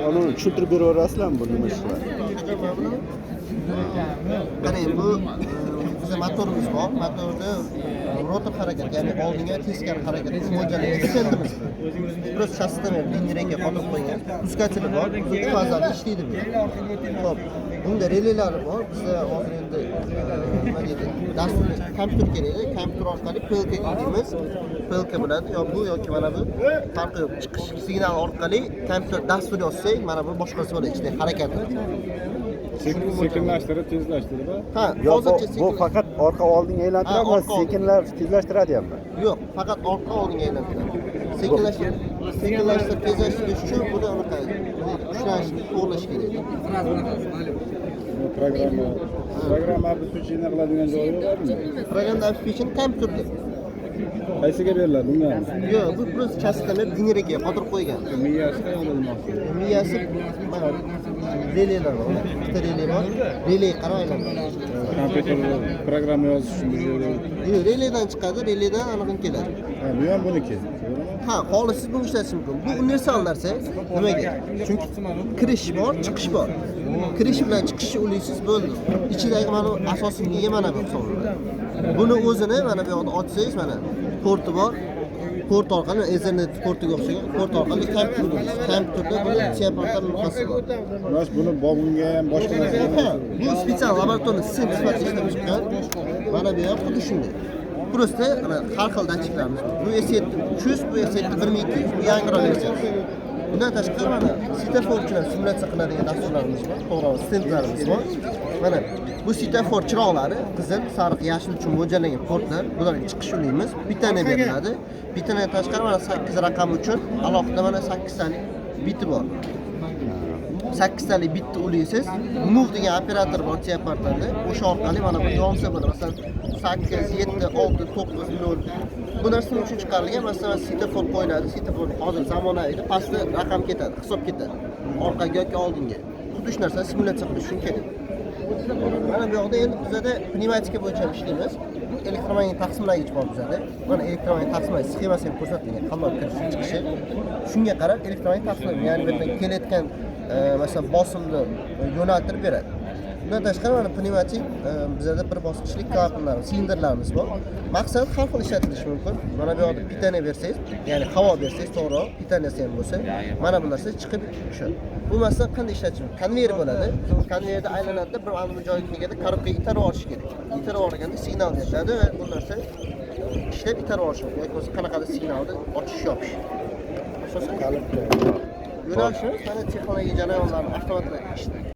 Onu tushuntirib beraverasizlarmi bu nima ish qiladi? Qarang, bu bizda motorimiz bor. Motorda rotor harakat, ya'ni oldinga teskari harakat mo'ljallangan stendimiz. Biroz shassida lineyaga qo'yib qo'ygan. Pускateli bor. Uch fazali ishlaydi bu. Xo'p, bunda relelari bor. Bizda hozir endi nima deydi? Dastur kompyuter kerak. Kompyuter orqali PLK qilamiz. PLK bilan bu yoki mana bu farqi yo'q. Chiqish signal orqali kompyuter dastur yozsak, mana bu boshqasi bo'ladi, ichida harakati. Sekinlashtirib, tezlashtirib. Ha, Bu faqat orqa oldinga aylantiradimi, tezlashtiradimi? Yo'q, faqat orqa oldinga aylantiradi. Sekinlashtirib tezlashtirish uchun buni anaqa ushlashni to'g'rilash kerak. Programma обеспечение qiladigan joyi bormi? Programma обеспечение kompyuterda. Qaysiga beriladi bunga? Yo'q, bu plus chastani dineraga qotirib qo'ygan. Miyasi qayerda? Miyasi mana releylar bor. Bitta reley bor. Reley qarayman. Kompyuter programma yozish uchun Yo'q, releydan chiqadi, releydan aniq keladi. Ha, bu ham buniki. Ha, xolis siz buni ishlatish mumkin. Bu universal narsa. Nimaga? Chunki kirish bor, chiqish bor. Kirish bilan chiqishni ulaysiz bo'ldi. Ichidagi mana asosiy miya mana bu hisoblanadi. Buni o'zini mana bu yoqda ochsangiz mana porti bor. Port orqali Ethernet portiga o'xshagan port orqali kompyuterda buni separatan nuqtasi bor. Mana buni bobunga ham boshqa narsa. Bu spetsial laboratoriya sistem sifatida ishlab chiqqan. Mana bu ham xuddi shunday. Prosta har xil datchiklarimiz bor. Bu S7 300, bu S7 1200, bu yangiroq versiyasi. Bundan tashqari mana svetofor bilan simulyatsiya qiladigan dasturlarimiz bor, to'g'ri, stendlarimiz bor. Mana bu svetofor chiroqlari qizil, sariq, yashil uchun mo'ljallangan portlar. Bularga chiqish ulaymiz. Bittadan beriladi. Bittadan tashqari mana 8 raqam uchun alohida mana 8 talik biti bor. 8 talik bitni ulaysiz. Move degan operator bor T-portlarda. O'sha orqali mana bu yonsa bo'ladi. Masalan 8, 7, 6, 9, 0. Bu narsa uchun chiqarilgan. Masalan, svetofor qo'yiladi. Svetofor hozir zamonaviy, pastda raqam ketadi, hisob ketadi. Orqaga yoki oldinga. Xuddi shu narsani simulyatsiya qilish uchun kerak. Mana bu yoqda endi bizada pnevmatika bo'yicha ishlaymiz. Elektromagnetik taqsimlagich bor bizada. Mana elektromagnetik taqsimlagich sxemasi ham ko'rsatilgan, qanday kirish chiqishi. Shunga qarab elektromagnetik taqsimlagich, ya'ni bu yerdan kelayotgan masalan bosimni yo'naltirib beradi. Bundan tashqari mana pnevmatik bizada bir bosqichli klapanlarimiz, silindrlarimiz bor. Maqsad har xil ishlatilishi mumkin. Mana bu yoqda pitaniya bersangiz, ya'ni havo bersangiz, to'g'ri, pitaniyasi ham bo'lsa, mana bu narsa chiqib tushadi. Bu masalan qanday ishlatish mumkin? Konveyer bo'ladi. Konveyerda aylanadi, bir aniq joyga kelganda korobkaga itarib olish kerak. Itarib olganda signal beriladi va bu narsa ishlab itarib olish mumkin. Yoki bo'lsa qanaqadir signalni ochish yopish. Asosan yo'nalishimiz mana texnologiya jarayonlarini avtomatlashtirib